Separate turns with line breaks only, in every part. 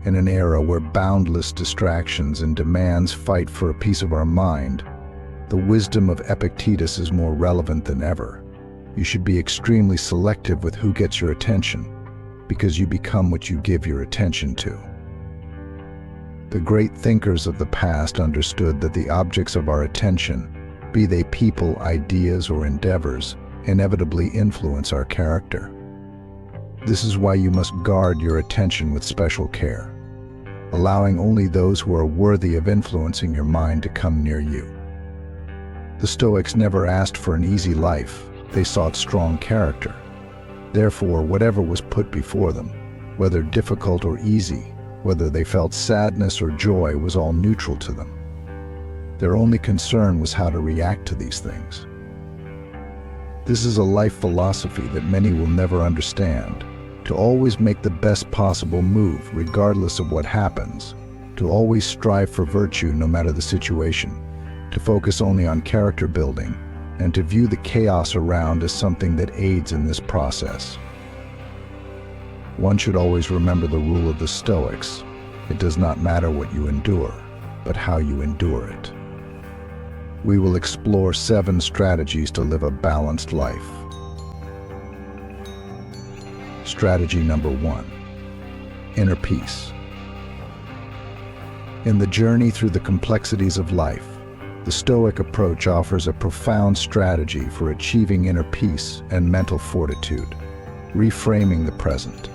In an era where boundless distractions and demands fight for a piece of our mind, the wisdom of Epictetus is more relevant than ever. You should be extremely selective with who gets your attention, because you become what you give your attention to. The great thinkers of the past understood that the objects of our attention, be they people, ideas, or endeavors, inevitably influence our character. This is why you must guard your attention with special care, allowing only those who are worthy of influencing your mind to come near you. The Stoics never asked for an easy life, they sought strong character. Therefore, whatever was put before them, whether difficult or easy, whether they felt sadness or joy, was all neutral to them. Their only concern was how to react to these things. This is a life philosophy that many will never understand. To always make the best possible move, regardless of what happens. To always strive for virtue no matter the situation. To focus only on character building, and to view the chaos around as something that aids in this process. One should always remember the rule of the Stoics. It does not matter what you endure, but how you endure it. We will explore 7 strategies to live a balanced life. Strategy number 1. Inner peace. In the journey through the complexities of life, the Stoic approach offers a profound strategy for achieving inner peace and mental fortitude, reframing the present.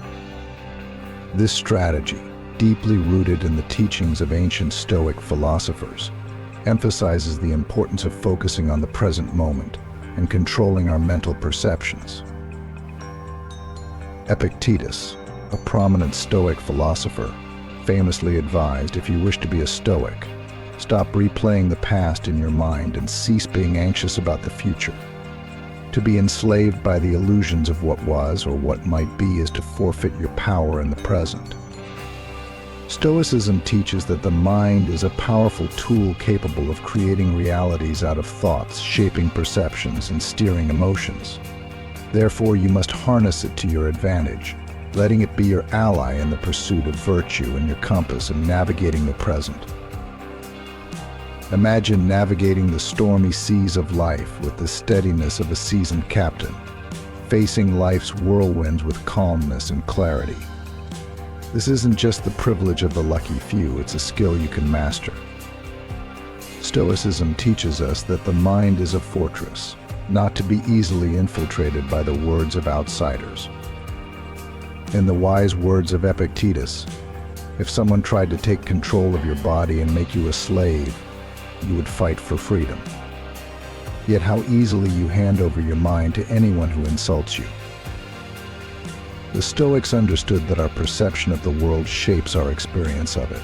This strategy, deeply rooted in the teachings of ancient Stoic philosophers, emphasizes the importance of focusing on the present moment and controlling our mental perceptions. Epictetus, a prominent Stoic philosopher, famously advised, if you wish to be a Stoic, stop replaying the past in your mind and cease being anxious about the future. To be enslaved by the illusions of what was or what might be is to forfeit your power in the present. Stoicism teaches that the mind is a powerful tool capable of creating realities out of thoughts, shaping perceptions, and steering emotions. Therefore, you must harness it to your advantage, letting it be your ally in the pursuit of virtue and your compass in navigating the present. Imagine navigating the stormy seas of life with the steadiness of a seasoned captain, facing life's whirlwinds with calmness and clarity. This isn't just the privilege of the lucky few, it's a skill you can master. Stoicism teaches us that the mind is a fortress, not to be easily infiltrated by the words of outsiders. In the wise words of Epictetus, if someone tried to take control of your body and make you a slave, you would fight for freedom. Yet how easily you hand over your mind to anyone who insults you. The Stoics understood that our perception of the world shapes our experience of it.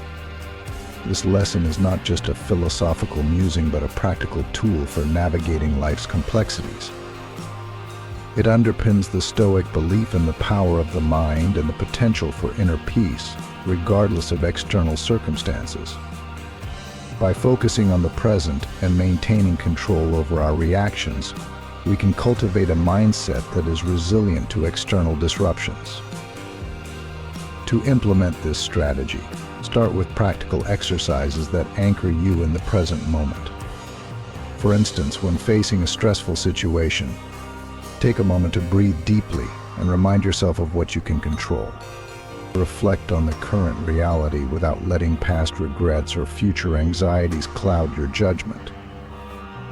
This lesson is not just a philosophical musing, but a practical tool for navigating life's complexities. It underpins the Stoic belief in the power of the mind and the potential for inner peace, regardless of external circumstances. By focusing on the present and maintaining control over our reactions, we can cultivate a mindset that is resilient to external disruptions. To implement this strategy, start with practical exercises that anchor you in the present moment. For instance, when facing a stressful situation, take a moment to breathe deeply and remind yourself of what you can control. Reflect on the current reality without letting past regrets or future anxieties cloud your judgment.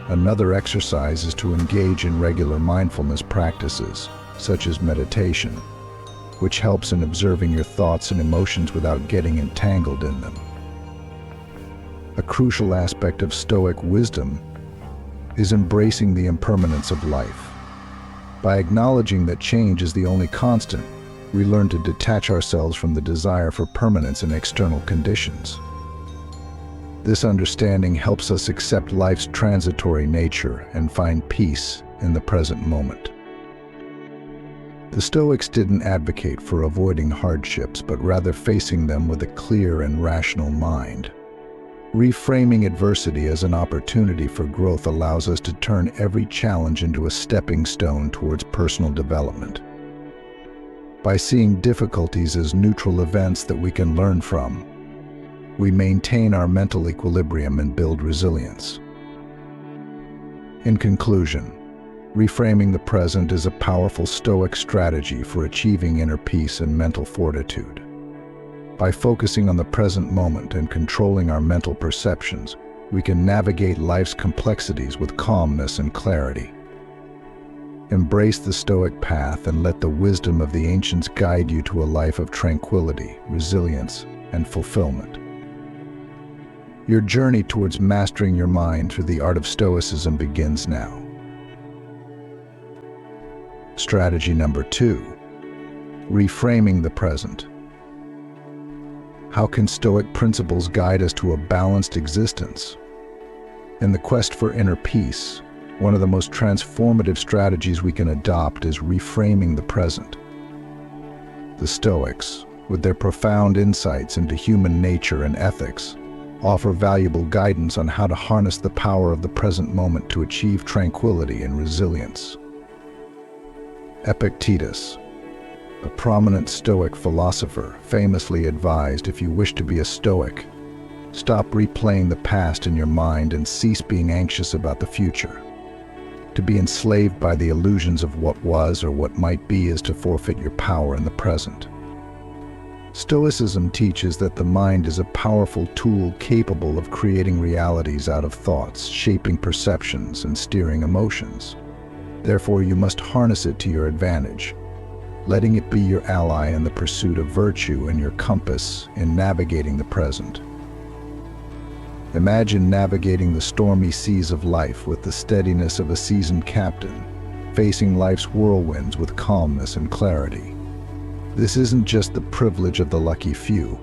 Another exercise is to engage in regular mindfulness practices, such as meditation, which helps in observing your thoughts and emotions without getting entangled in them. A crucial aspect of Stoic wisdom is embracing the impermanence of life. By acknowledging that change is the only constant, we learn to detach ourselves from the desire for permanence in external conditions. This understanding helps us accept life's transitory nature and find peace in the present moment. The Stoics didn't advocate for avoiding hardships, but rather facing them with a clear and rational mind. Reframing adversity as an opportunity for growth allows us to turn every challenge into a stepping stone towards personal development. By seeing difficulties as neutral events that we can learn from, we maintain our mental equilibrium and build resilience. In conclusion, reframing the present is a powerful Stoic strategy for achieving inner peace and mental fortitude. By focusing on the present moment and controlling our mental perceptions, we can navigate life's complexities with calmness and clarity. Embrace the Stoic path and let the wisdom of the ancients guide you to a life of tranquility, resilience, and fulfillment. Your journey towards mastering your mind through the art of Stoicism begins now. Strategy number 2. Reframing the present. How can Stoic principles guide us to a balanced existence? In the quest for inner peace, one of the most transformative strategies we can adopt is reframing the present. The Stoics, with their profound insights into human nature and ethics, offer valuable guidance on how to harness the power of the present moment to achieve tranquility and resilience. Epictetus, a prominent Stoic philosopher, famously advised, if you wish to be a Stoic, stop replaying the past in your mind and cease being anxious about the future. To be enslaved by the illusions of what was or what might be is to forfeit your power in the present. Stoicism teaches that the mind is a powerful tool capable of creating realities out of thoughts, shaping perceptions, and steering emotions. Therefore, you must harness it to your advantage, letting it be your ally in the pursuit of virtue and your compass in navigating the present. Imagine navigating the stormy seas of life with the steadiness of a seasoned captain, facing life's whirlwinds with calmness and clarity. This isn't just the privilege of the lucky few,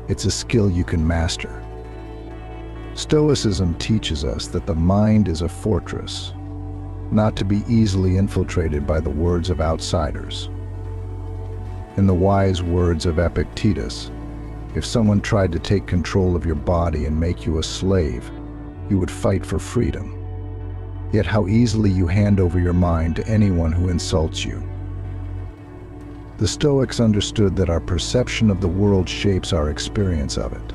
it's a skill you can master. Stoicism teaches us that the mind is a fortress, not to be easily infiltrated by the words of outsiders. In the wise words of Epictetus, if someone tried to take control of your body and make you a slave, you would fight for freedom. Yet how easily you hand over your mind to anyone who insults you. The Stoics understood that our perception of the world shapes our experience of it.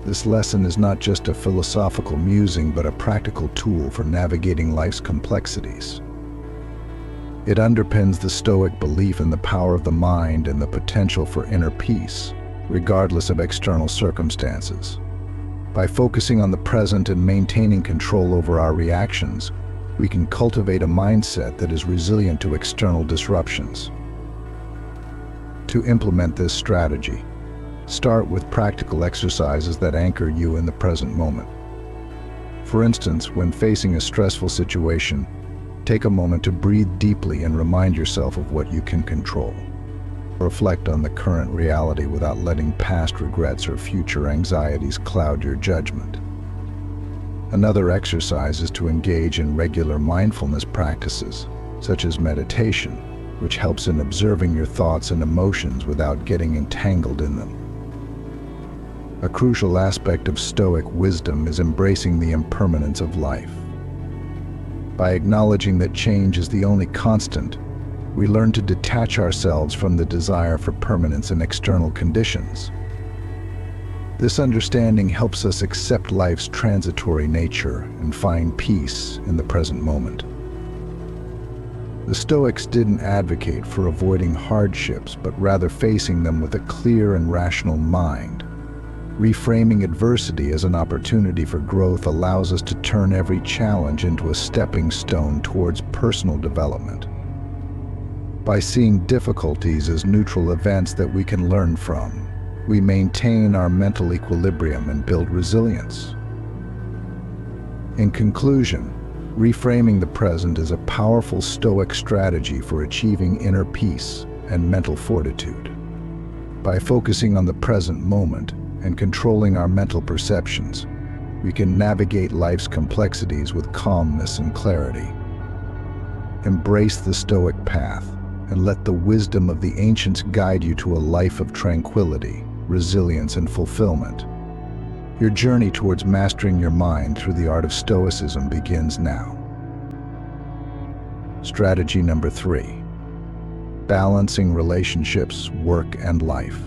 This lesson is not just a philosophical musing, but a practical tool for navigating life's complexities. It underpins the Stoic belief in the power of the mind and the potential for inner peace, regardless of external circumstances. By focusing on the present and maintaining control over our reactions, we can cultivate a mindset that is resilient to external disruptions. To implement this strategy, start with practical exercises that anchor you in the present moment. For instance, when facing a stressful situation, take a moment to breathe deeply and remind yourself of what you can control. Reflect on the current reality without letting past regrets or future anxieties cloud your judgment. Another exercise is to engage in regular mindfulness practices, such as meditation, which helps in observing your thoughts and emotions without getting entangled in them. A crucial aspect of Stoic wisdom is embracing the impermanence of life. By acknowledging that change is the only constant, we learn to detach ourselves from the desire for permanence in external conditions. This understanding helps us accept life's transitory nature and find peace in the present moment. The Stoics didn't advocate for avoiding hardships, but rather facing them with a clear and rational mind. Reframing adversity as an opportunity for growth allows us to turn every challenge into a stepping stone towards personal development. By seeing difficulties as neutral events that we can learn from, we maintain our mental equilibrium and build resilience. In conclusion, reframing the present is a powerful Stoic strategy for achieving inner peace and mental fortitude. By focusing on the present moment and controlling our mental perceptions, we can navigate life's complexities with calmness and clarity. Embrace the Stoic path and let the wisdom of the ancients guide you to a life of tranquility, resilience, and fulfillment. Your journey towards mastering your mind through the art of Stoicism begins now. Strategy number 3. balancing relationships, work, and life.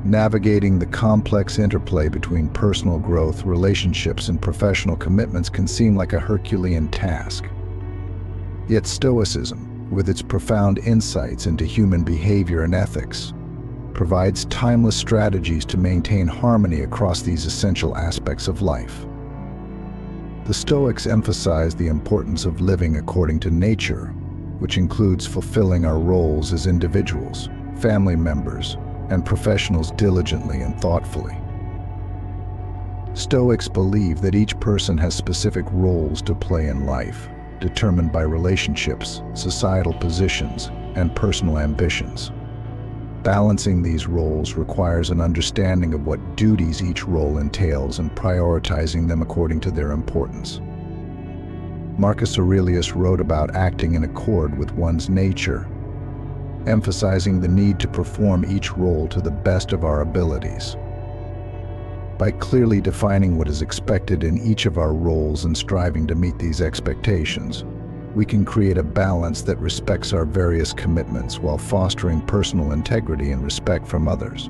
Navigating the complex interplay between personal growth, relationships, and professional commitments can seem like a Herculean task. Yet Stoicism, with its profound insights into human behavior and ethics, provides timeless strategies to maintain harmony across these essential aspects of life. The Stoics emphasize the importance of living according to nature, which includes fulfilling our roles as individuals, family members, and professionals diligently and thoughtfully. Stoics believe that each person has specific roles to play in life, determined by relationships, societal positions, and personal ambitions. Balancing these roles requires an understanding of what duties each role entails and prioritizing them according to their importance. Marcus Aurelius wrote about acting in accord with one's nature, emphasizing the need to perform each role to the best of our abilities. By clearly defining what is expected in each of our roles and striving to meet these expectations, we can create a balance that respects our various commitments while fostering personal integrity and respect from others.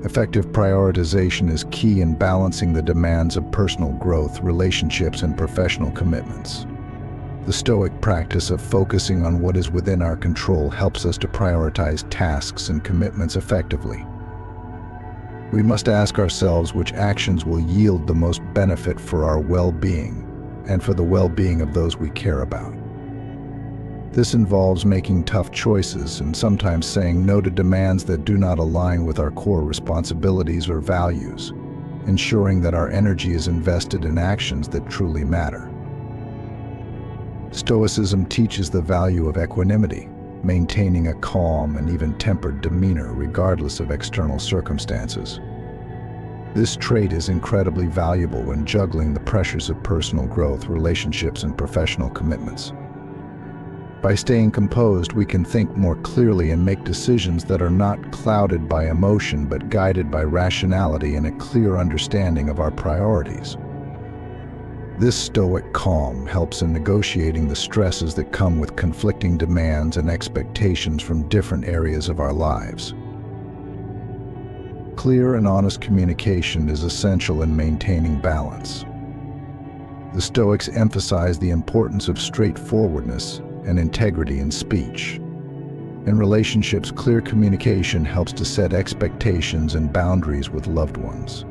Effective prioritization is key in balancing the demands of personal growth, relationships, and professional commitments. The Stoic practice of focusing on what is within our control helps us to prioritize tasks and commitments effectively. We must ask ourselves which actions will yield the most benefit for our well-being and for the well-being of those we care about. This involves making tough choices and sometimes saying no to demands that do not align with our core responsibilities or values, ensuring that our energy is invested in actions that truly matter. Stoicism teaches the value of equanimity, maintaining a calm and even tempered demeanor regardless of external circumstances. This trait is incredibly valuable when juggling the pressures of personal growth, relationships, and professional commitments. By staying composed, we can think more clearly and make decisions that are not clouded by emotion but guided by rationality and a clear understanding of our priorities. This stoic calm helps in negotiating the stresses that come with conflicting demands and expectations from different areas of our lives. Clear and honest communication is essential in maintaining balance. The Stoics emphasize the importance of straightforwardness and integrity in speech. In relationships, clear communication helps to set expectations and boundaries with loved ones.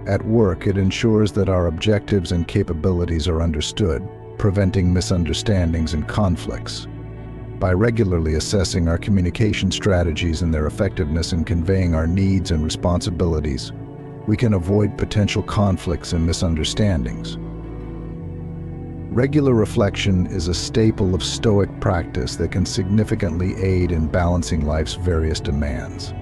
At work, it ensures that our objectives and capabilities are understood, preventing misunderstandings and conflicts. By regularly assessing our communication strategies and their effectiveness in conveying our needs and responsibilities, we can avoid potential conflicts and misunderstandings. Regular reflection is a staple of Stoic practice that can significantly aid in balancing life's various demands.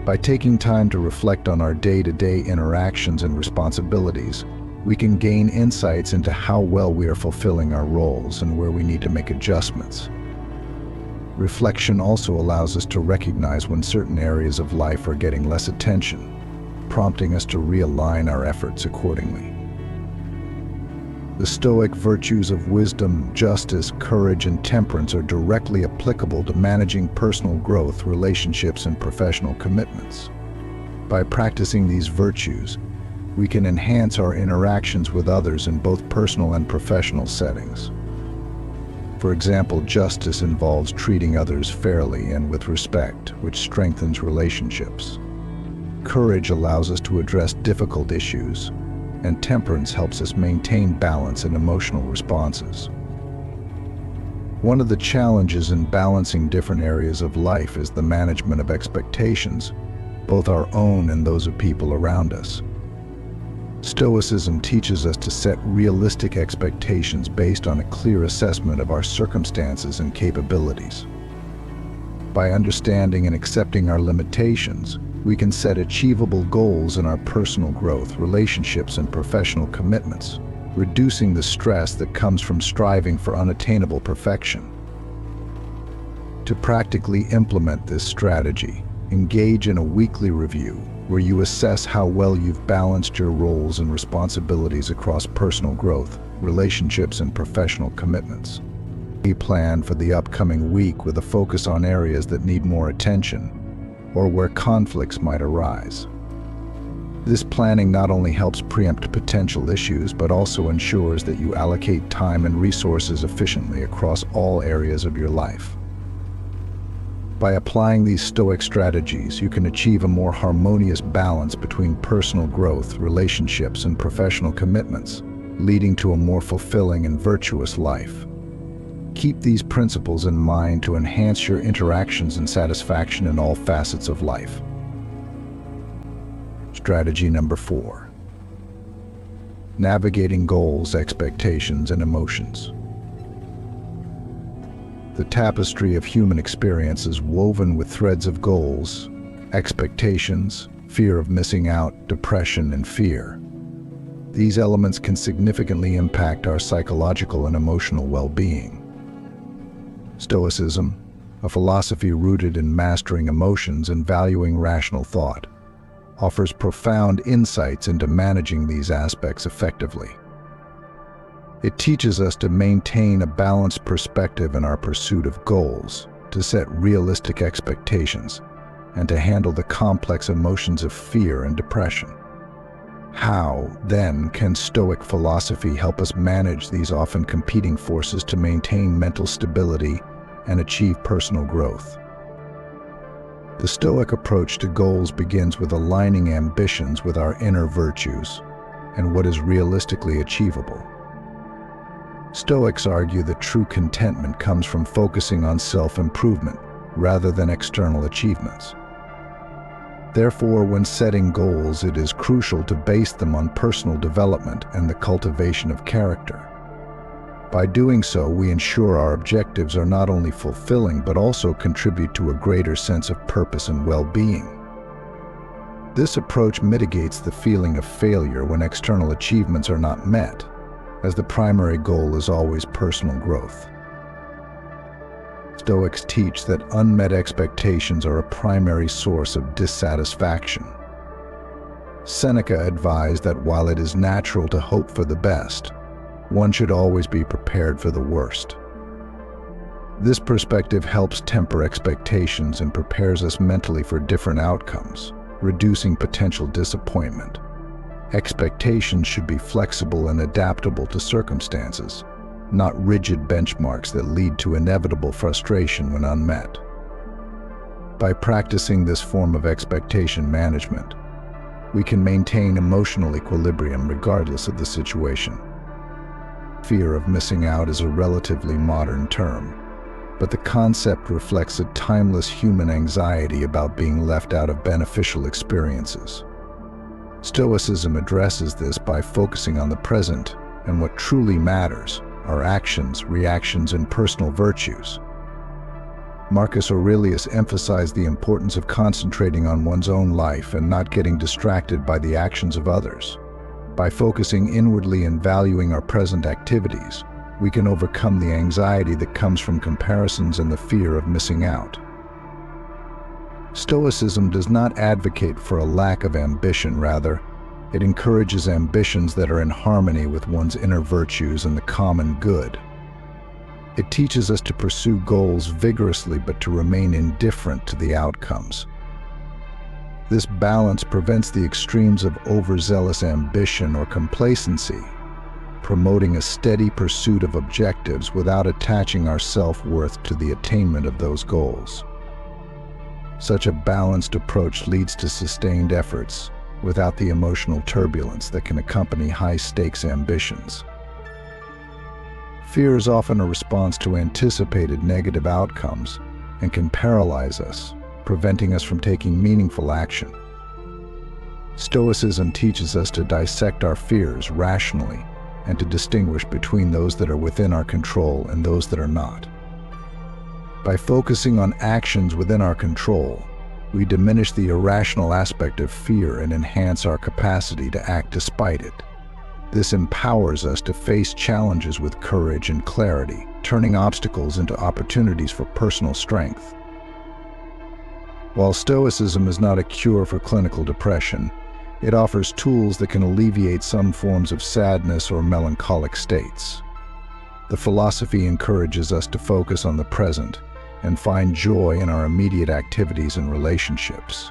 By taking time to reflect on our day-to-day interactions and responsibilities, we can gain insights into how well we are fulfilling our roles and where we need to make adjustments. Reflection also allows us to recognize when certain areas of life are getting less attention, prompting us to realign our efforts accordingly. The Stoic virtues of wisdom, justice, courage, and temperance are directly applicable to managing personal growth, relationships, and professional commitments. By practicing these virtues, we can enhance our interactions with others in both personal and professional settings. For example, justice involves treating others fairly and with respect, which strengthens relationships. Courage allows us to address difficult issues, and temperance helps us maintain balance and emotional responses. One of the challenges in balancing different areas of life is the management of expectations, both our own and those of people around us. Stoicism teaches us to set realistic expectations based on a clear assessment of our circumstances and capabilities. By understanding and accepting our limitations, we can set achievable goals in our personal growth, relationships, and professional commitments, reducing the stress that comes from striving for unattainable perfection. To practically implement this strategy, engage in a weekly review where you assess how well you've balanced your roles and responsibilities across personal growth, relationships, and professional commitments. We plan for the upcoming week with a focus on areas that need more attention or where conflicts might arise. This planning not only helps preempt potential issues, but also ensures that you allocate time and resources efficiently across all areas of your life. By applying these Stoic strategies, you can achieve a more harmonious balance between personal growth, relationships, and professional commitments, leading to a more fulfilling and virtuous life. Keep these principles in mind to enhance your interactions and satisfaction in all facets of life. Strategy number 4. Navigating goals, expectations, and emotions. The tapestry of human experience is woven with threads of goals, expectations, fear of missing out, depression, and fear. These elements can significantly impact our psychological and emotional well-being. Stoicism, a philosophy rooted in mastering emotions and valuing rational thought, offers profound insights into managing these aspects effectively. It teaches us to maintain a balanced perspective in our pursuit of goals, to set realistic expectations, and to handle the complex emotions of fear and depression. How, then, can Stoic philosophy help us manage these often competing forces to maintain mental stability and achieve personal growth? The Stoic approach to goals begins with aligning ambitions with our inner virtues and what is realistically achievable. Stoics argue that true contentment comes from focusing on self-improvement rather than external achievements. Therefore, when setting goals, it is crucial to base them on personal development and the cultivation of character. By doing so, we ensure our objectives are not only fulfilling but also contribute to a greater sense of purpose and well-being. This approach mitigates the feeling of failure when external achievements are not met, as the primary goal is always personal growth. Stoics teach that unmet expectations are a primary source of dissatisfaction. Seneca advised that while it is natural to hope for the best, one should always be prepared for the worst. This perspective helps temper expectations and prepares us mentally for different outcomes, reducing potential disappointment. Expectations should be flexible and adaptable to circumstances, not rigid benchmarks that lead to inevitable frustration when unmet. By practicing this form of expectation management, we can maintain emotional equilibrium regardless of the situation. Fear of missing out is a relatively modern term, but the concept reflects a timeless human anxiety about being left out of beneficial experiences. Stoicism addresses this by focusing on the present and what truly matters, our actions, reactions, and personal virtues. Marcus Aurelius emphasized the importance of concentrating on one's own life and not getting distracted by the actions of others. By focusing inwardly and valuing our present activities, we can overcome the anxiety that comes from comparisons and the fear of missing out. Stoicism does not advocate for a lack of ambition, rather, it encourages ambitions that are in harmony with one's inner virtues and the common good. It teaches us to pursue goals vigorously but to remain indifferent to the outcomes. This balance prevents the extremes of overzealous ambition or complacency, promoting a steady pursuit of objectives without attaching our self-worth to the attainment of those goals. Such a balanced approach leads to sustained efforts without the emotional turbulence that can accompany high-stakes ambitions. Fear is often a response to anticipated negative outcomes and can paralyze us, preventing us from taking meaningful action. Stoicism teaches us to dissect our fears rationally and to distinguish between those that are within our control and those that are not. By focusing on actions within our control, we diminish the irrational aspect of fear and enhance our capacity to act despite it. This empowers us to face challenges with courage and clarity, turning obstacles into opportunities for personal strength. While Stoicism is not a cure for clinical depression, it offers tools that can alleviate some forms of sadness or melancholic states. The philosophy encourages us to focus on the present and find joy in our immediate activities and relationships.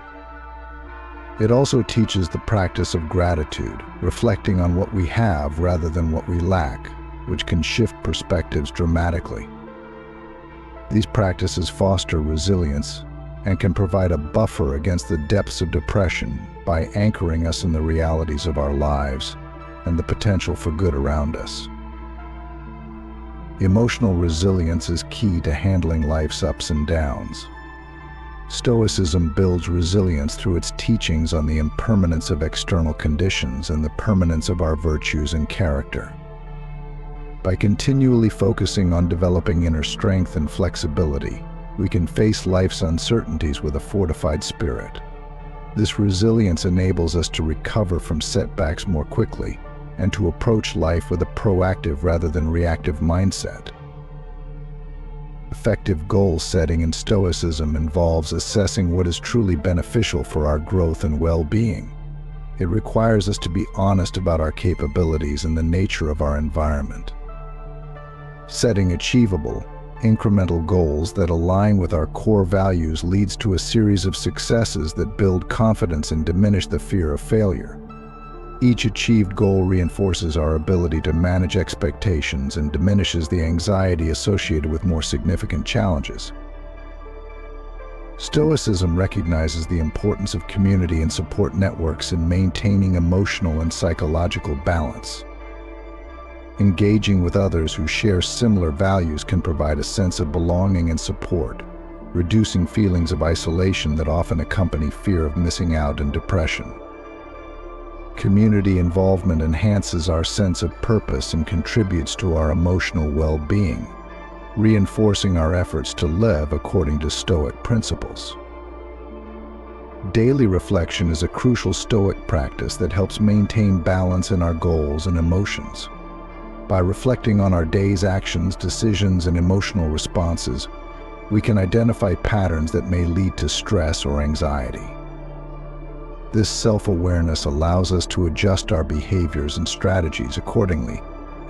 It also teaches the practice of gratitude, reflecting on what we have rather than what we lack, which can shift perspectives dramatically. These practices foster resilience and can provide a buffer against the depths of depression by anchoring us in the realities of our lives and the potential for good around us. Emotional resilience is key to handling life's ups and downs. Stoicism builds resilience through its teachings on the impermanence of external conditions and the permanence of our virtues and character. By continually focusing on developing inner strength and flexibility, we can face life's uncertainties with a fortified spirit. This resilience enables us to recover from setbacks more quickly and to approach life with a proactive rather than reactive mindset. Effective goal setting in Stoicism involves assessing what is truly beneficial for our growth and well-being. It requires us to be honest about our capabilities and the nature of our environment. Setting achievable, incremental goals that align with our core values leads to a series of successes that build confidence and diminish the fear of failure. Each achieved goal reinforces our ability to manage expectations and diminishes the anxiety associated with more significant challenges. Stoicism recognizes the importance of community and support networks in maintaining emotional and psychological balance. Engaging with others who share similar values can provide a sense of belonging and support, reducing feelings of isolation that often accompany fear of missing out and depression. Community involvement enhances our sense of purpose and contributes to our emotional well-being, reinforcing our efforts to live according to Stoic principles. Daily reflection is a crucial Stoic practice that helps maintain balance in our goals and emotions. By reflecting on our day's actions, decisions, and emotional responses, we can identify patterns that may lead to stress or anxiety. This self-awareness allows us to adjust our behaviors and strategies accordingly,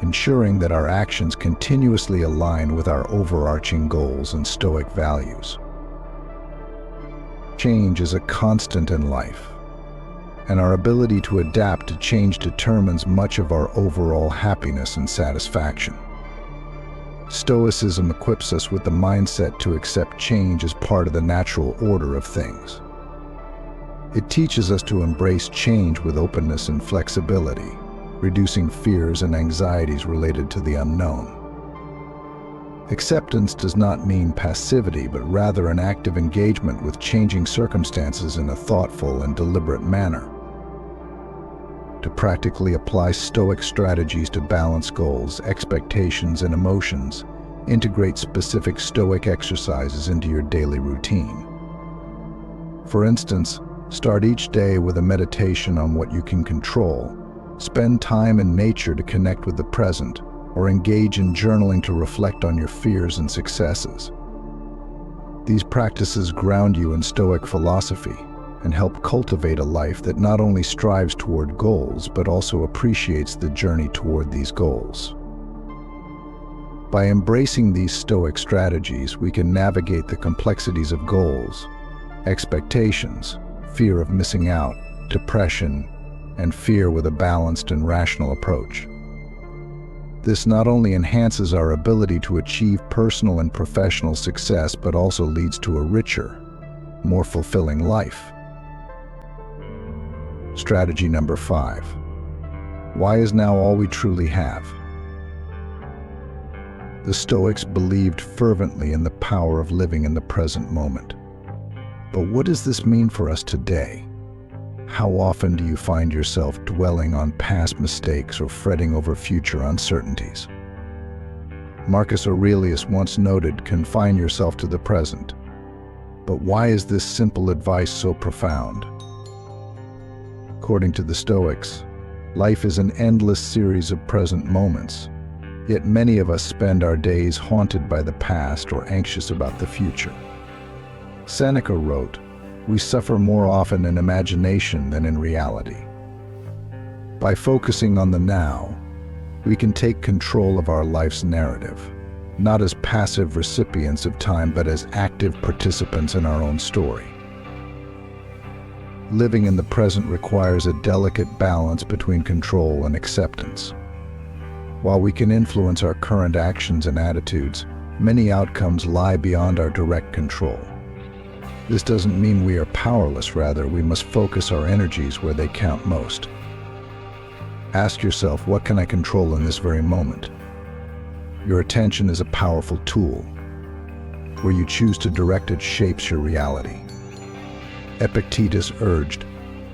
ensuring that our actions continuously align with our overarching goals and Stoic values. Change is a constant in life, and our ability to adapt to change determines much of our overall happiness and satisfaction. Stoicism equips us with the mindset to accept change as part of the natural order of things. It teaches us to embrace change with openness and flexibility, reducing fears and anxieties related to the unknown. Acceptance does not mean passivity, but rather an active engagement with changing circumstances in a thoughtful and deliberate manner. To practically apply Stoic strategies to balance goals, expectations, and emotions, integrate specific Stoic exercises into your daily routine. For instance, start each day with a meditation on what you can control, spend time in nature to connect with the present, or engage in journaling to reflect on your fears and successes. These practices ground you in Stoic philosophy and help cultivate a life that not only strives toward goals, but also appreciates the journey toward these goals. By embracing these Stoic strategies, we can navigate the complexities of goals, expectations, fear of missing out, depression, and fear with a balanced and rational approach. This not only enhances our ability to achieve personal and professional success, but also leads to a richer, more fulfilling life. Strategy number 5. Why is now all we truly have? The Stoics believed fervently in the power of living in the present moment. But what does this mean for us today? How often do you find yourself dwelling on past mistakes or fretting over future uncertainties? Marcus Aurelius once noted, "Confine yourself to the present." But why is this simple advice so profound? According to the Stoics, life is an endless series of present moments, yet many of us spend our days haunted by the past or anxious about the future. Seneca wrote, "We suffer more often in imagination than in reality." By focusing on the now, we can take control of our life's narrative, not as passive recipients of time, but as active participants in our own story. Living in the present requires a delicate balance between control and acceptance. While we can influence our current actions and attitudes, many outcomes lie beyond our direct control. This doesn't mean we are powerless, rather, we must focus our energies where they count most. Ask yourself, what can I control in this very moment? Your attention is a powerful tool. Where you choose to direct it shapes your reality. Epictetus urged,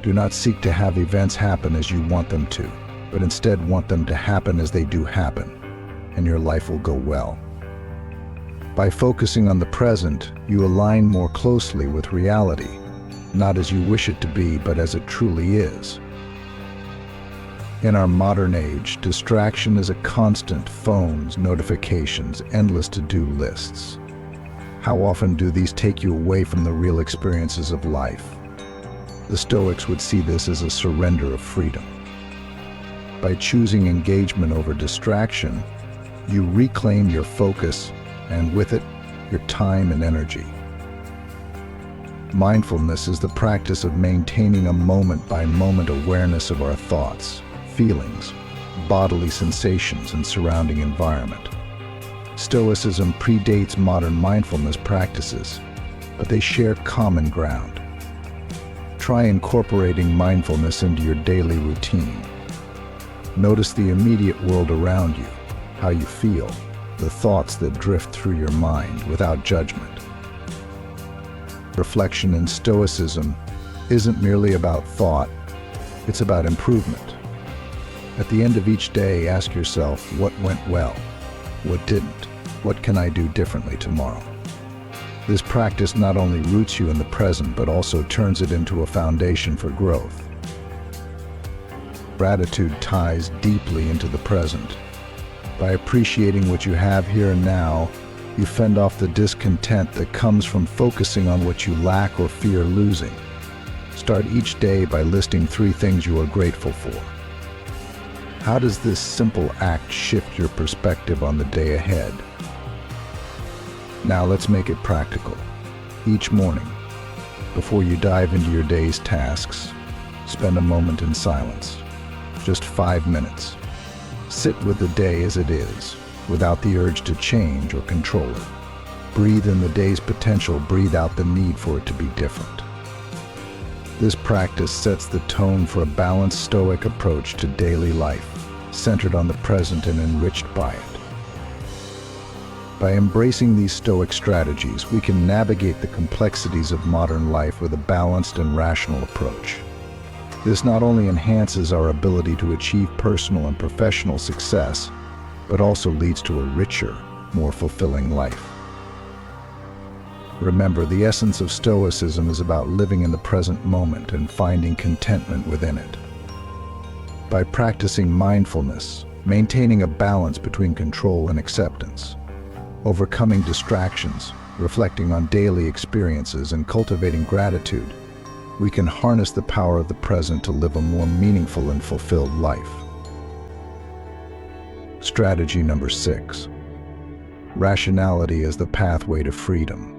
do not seek to have events happen as you want them to, but instead want them to happen as they do happen, and your life will go well. By focusing on the present, you align more closely with reality, not as you wish it to be, but as it truly is. In our modern age, distraction is a constant: phones, notifications, endless to-do lists. How often do these take you away from the real experiences of life? The Stoics would see this as a surrender of freedom. By choosing engagement over distraction, you reclaim your focus, and with it, your time and energy. Mindfulness is the practice of maintaining a moment-by-moment awareness of our thoughts, feelings, bodily sensations, and surrounding environment. Stoicism predates modern mindfulness practices, but they share common ground. Try incorporating mindfulness into your daily routine. Notice the immediate world around you, how you feel, the thoughts that drift through your mind without judgment. Reflection in Stoicism isn't merely about thought, it's about improvement. At the end of each day, ask yourself, what went well? What didn't? What can I do differently tomorrow? This practice not only roots you in the present, but also turns it into a foundation for growth. Gratitude ties deeply into the present. By appreciating what you have here and now, you fend off the discontent that comes from focusing on what you lack or fear losing. Start each day by listing 3 things you are grateful for. How does this simple act shift your perspective on the day ahead? Now let's make it practical. Each morning, before you dive into your day's tasks, spend a moment in silence. Just 5 minutes. Sit with the day as it is, without the urge to change or control it. Breathe in the day's potential, breathe out the need for it to be different. This practice sets the tone for a balanced Stoic approach to daily life, centered on the present and enriched by it. By embracing these Stoic strategies, we can navigate the complexities of modern life with a balanced and rational approach. This not only enhances our ability to achieve personal and professional success, but also leads to a richer, more fulfilling life. Remember, the essence of Stoicism is about living in the present moment and finding contentment within it. By practicing mindfulness, maintaining a balance between control and acceptance, overcoming distractions, reflecting on daily experiences, and cultivating gratitude, we can harness the power of the present to live a more meaningful and fulfilled life. Strategy number 6. Rationality as the pathway to freedom.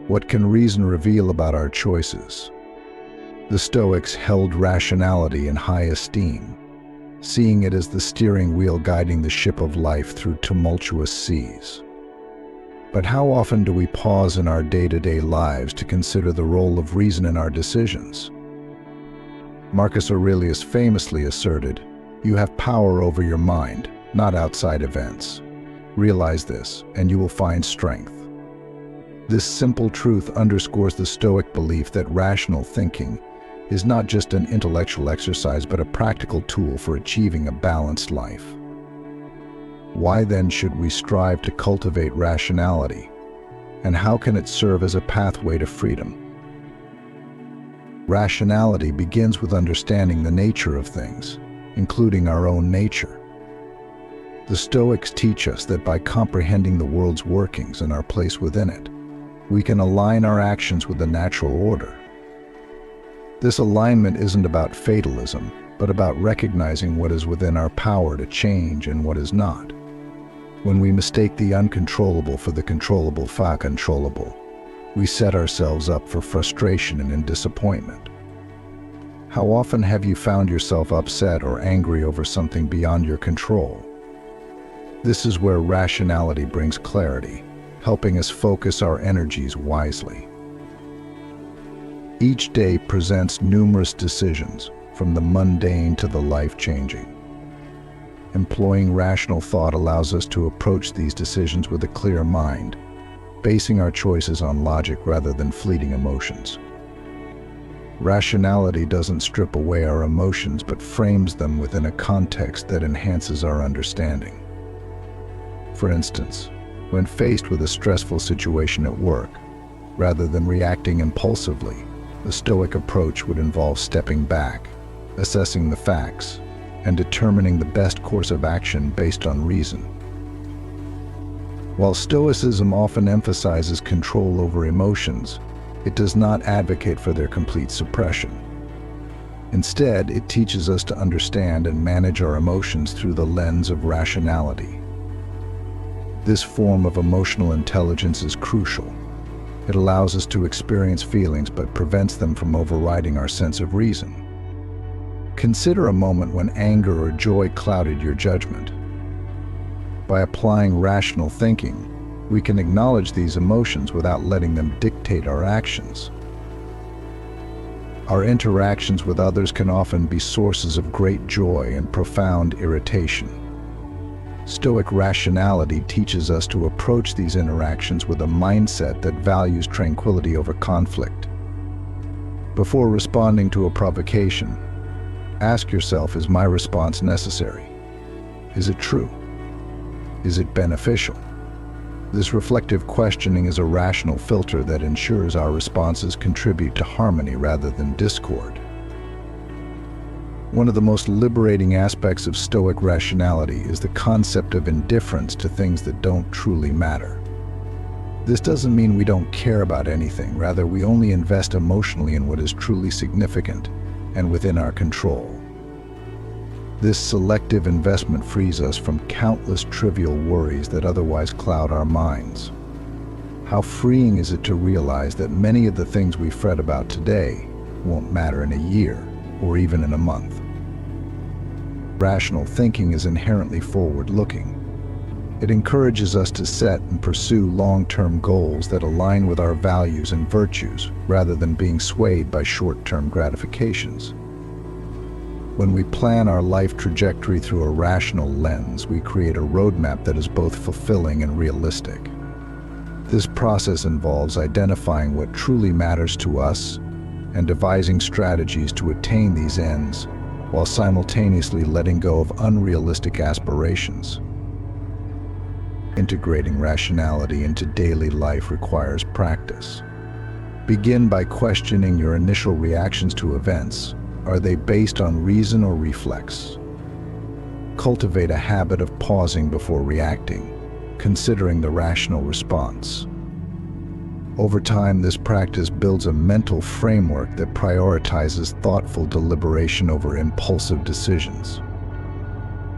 What can reason reveal about our choices? The Stoics held rationality in high esteem, seeing it as the steering wheel guiding the ship of life through tumultuous seas. But how often do we pause in our day-to-day lives to consider the role of reason in our decisions? Marcus Aurelius famously asserted, "You have power over your mind, not outside events. Realize this, and you will find strength." This simple truth underscores the Stoic belief that rational thinking is not just an intellectual exercise, but a practical tool for achieving a balanced life. Why then should we strive to cultivate rationality? And how can it serve as a pathway to freedom? Rationality begins with understanding the nature of things, including our own nature. The Stoics teach us that by comprehending the world's workings and our place within it, we can align our actions with the natural order. This alignment isn't about fatalism, but about recognizing what is within our power to change and what is not. When we mistake the uncontrollable for the controllable, we set ourselves up for frustration and disappointment. How often have you found yourself upset or angry over something beyond your control? This is where rationality brings clarity, helping us focus our energies wisely. Each day presents numerous decisions, from the mundane to the life-changing. Employing rational thought allows us to approach these decisions with a clear mind, basing our choices on logic rather than fleeting emotions. Rationality doesn't strip away our emotions but frames them within a context that enhances our understanding. For instance, when faced with a stressful situation at work, rather than reacting impulsively, the Stoic approach would involve stepping back, assessing the facts, and determining the best course of action based on reason. While Stoicism often emphasizes control over emotions, it does not advocate for their complete suppression. Instead, it teaches us to understand and manage our emotions through the lens of rationality. This form of emotional intelligence is crucial. It allows us to experience feelings but prevents them from overriding our sense of reason. Consider a moment when anger or joy clouded your judgment. By applying rational thinking, we can acknowledge these emotions without letting them dictate our actions. Our interactions with others can often be sources of great joy and profound irritation. Stoic rationality teaches us to approach these interactions with a mindset that values tranquility over conflict. Before responding to a provocation, ask yourself, is my response necessary? Is it true? Is it beneficial? This reflective questioning is a rational filter that ensures our responses contribute to harmony rather than discord. One of the most liberating aspects of Stoic rationality is the concept of indifference to things that don't truly matter. This doesn't mean we don't care about anything, rather we only invest emotionally in what is truly significant and within our control. This selective investment frees us from countless trivial worries that otherwise cloud our minds. How freeing is it to realize that many of the things we fret about today won't matter in a year or even in a month. Rational thinking is inherently forward-looking. It encourages us to set and pursue long-term goals that align with our values and virtues, rather than being swayed by short-term gratifications. When we plan our life trajectory through a rational lens, we create a roadmap that is both fulfilling and realistic. This process involves identifying what truly matters to us and devising strategies to attain these ends, while simultaneously letting go of unrealistic aspirations. Integrating rationality into daily life requires practice. Begin by questioning your initial reactions to events. Are they based on reason or reflex? Cultivate a habit of pausing before reacting, considering the rational response. Over time, this practice builds a mental framework that prioritizes thoughtful deliberation over impulsive decisions.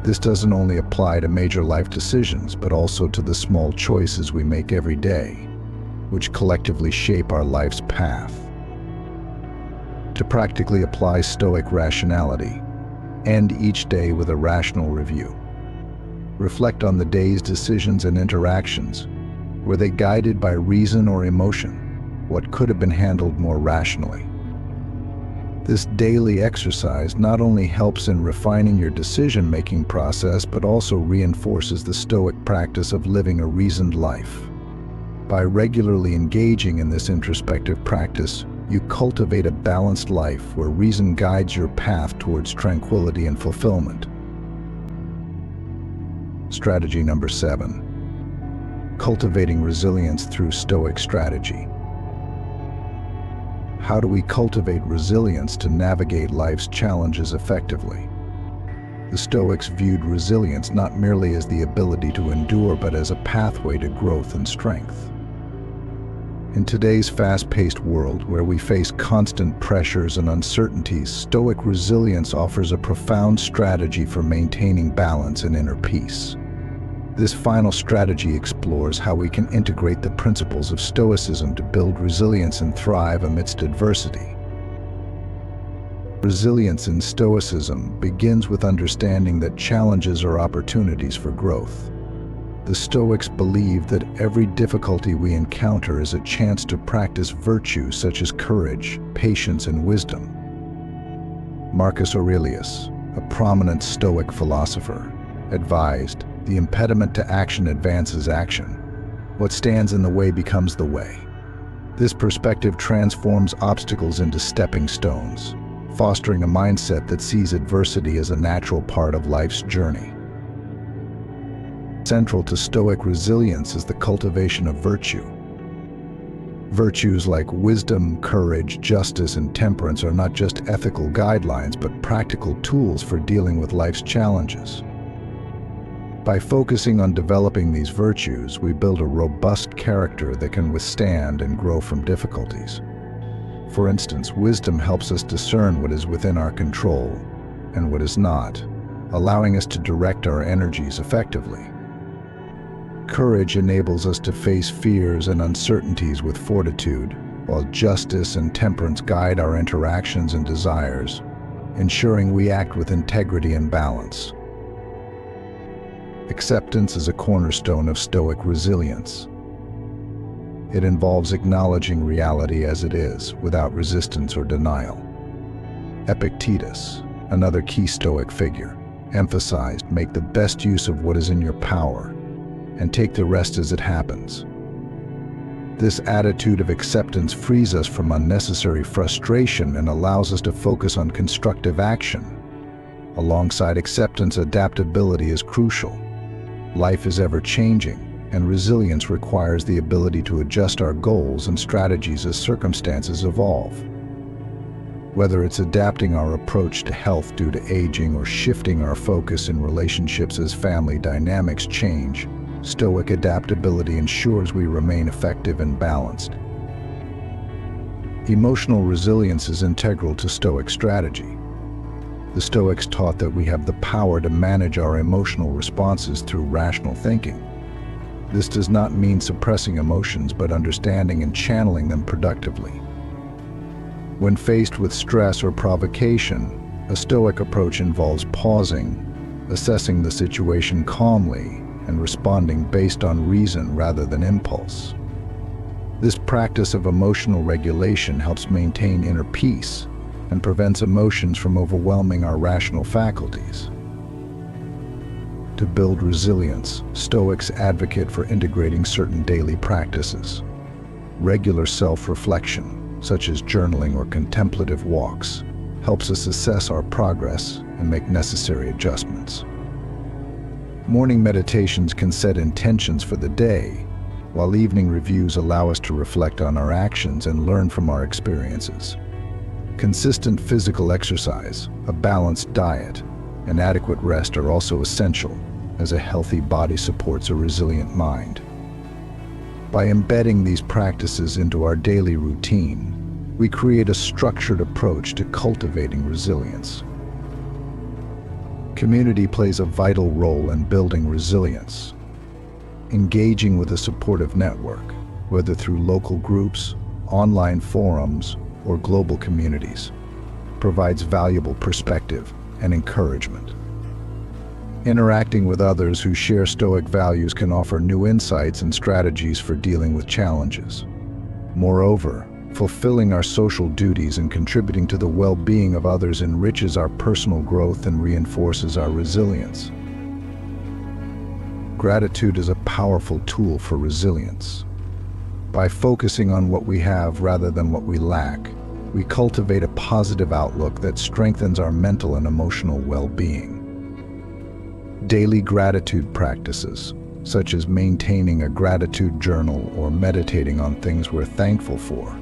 This doesn't only apply to major life decisions, but also to the small choices we make every day, which collectively shape our life's path. To practically apply Stoic rationality, end each day with a rational review. Reflect on the day's decisions and interactions. Were they guided by reason or emotion? What could have been handled more rationally? This daily exercise not only helps in refining your decision-making process, but also reinforces the Stoic practice of living a reasoned life. By regularly engaging in this introspective practice, you cultivate a balanced life where reason guides your path towards tranquility and fulfillment. Strategy number 7. Cultivating resilience through Stoic strategy. How do we cultivate resilience to navigate life's challenges effectively? The Stoics viewed resilience not merely as the ability to endure, but as a pathway to growth and strength. In today's fast-paced world, where we face constant pressures and uncertainties, Stoic resilience offers a profound strategy for maintaining balance and inner peace. This final strategy explores how we can integrate the principles of Stoicism to build resilience and thrive amidst adversity. Resilience in Stoicism begins with understanding that challenges are opportunities for growth. The Stoics believe that every difficulty we encounter is a chance to practice virtues such as courage, patience, and wisdom. Marcus Aurelius, a prominent Stoic philosopher, advised, "The impediment to action advances action. What stands in the way becomes the way." This perspective transforms obstacles into stepping stones, fostering a mindset that sees adversity as a natural part of life's journey. Central to Stoic resilience is the cultivation of virtue. Virtues like wisdom, courage, justice, and temperance are not just ethical guidelines, but practical tools for dealing with life's challenges. By focusing on developing these virtues, we build a robust character that can withstand and grow from difficulties. For instance, wisdom helps us discern what is within our control and what is not, allowing us to direct our energies effectively. Courage enables us to face fears and uncertainties with fortitude, while justice and temperance guide our interactions and desires, ensuring we act with integrity and balance. Acceptance is a cornerstone of Stoic resilience. It involves acknowledging reality as it is, without resistance or denial. Epictetus, another key Stoic figure, emphasized, "Make the best use of what is in your power, and take the rest as it happens." This attitude of acceptance frees us from unnecessary frustration and allows us to focus on constructive action. Alongside acceptance, adaptability is crucial. Life is ever-changing, and resilience requires the ability to adjust our goals and strategies as circumstances evolve. Whether it's adapting our approach to health due to aging or shifting our focus in relationships as family dynamics change, Stoic adaptability ensures we remain effective and balanced. Emotional resilience is integral to Stoic strategy. The Stoics taught that we have the power to manage our emotional responses through rational thinking. This does not mean suppressing emotions, but understanding and channeling them productively. When faced with stress or provocation, a Stoic approach involves pausing, assessing the situation calmly, and responding based on reason rather than impulse. This practice of emotional regulation helps maintain inner peace and prevents emotions from overwhelming our rational faculties. To build resilience, Stoics advocate for integrating certain daily practices. Regular self-reflection, such as journaling or contemplative walks, helps us assess our progress and make necessary adjustments. Morning meditations can set intentions for the day, while evening reviews allow us to reflect on our actions and learn from our experiences. Consistent physical exercise, a balanced diet, and adequate rest are also essential, as a healthy body supports a resilient mind. By embedding these practices into our daily routine, we create a structured approach to cultivating resilience. Community plays a vital role in building resilience. Engaging with a supportive network, whether through local groups, online forums, or global communities, provides valuable perspective and encouragement. Interacting with others who share Stoic values can offer new insights and strategies for dealing with challenges. Moreover, fulfilling our social duties and contributing to the well-being of others enriches our personal growth and reinforces our resilience. Gratitude is a powerful tool for resilience. By focusing on what we have rather than what we lack, we cultivate a positive outlook that strengthens our mental and emotional well-being. Daily gratitude practices, such as maintaining a gratitude journal or meditating on things we're thankful for,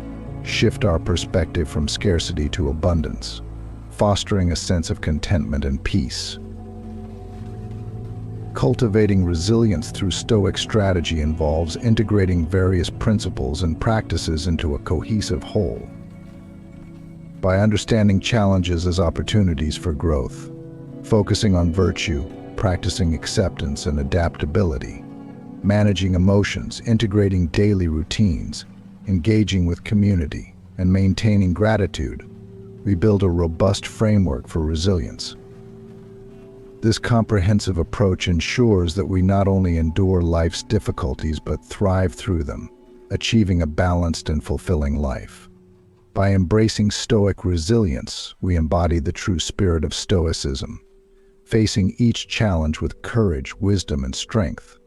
shift our perspective from scarcity to abundance, fostering a sense of contentment and peace. Cultivating resilience through Stoic strategy involves integrating various principles and practices into a cohesive whole. By understanding challenges as opportunities for growth, focusing on virtue, practicing acceptance and adaptability, managing emotions, integrating daily routines, engaging with community, and maintaining gratitude, we build a robust framework for resilience. This comprehensive approach ensures that we not only endure life's difficulties but thrive through them, achieving a balanced and fulfilling life. By embracing Stoic resilience, we embody the true spirit of Stoicism, facing each challenge with courage, wisdom, and strength.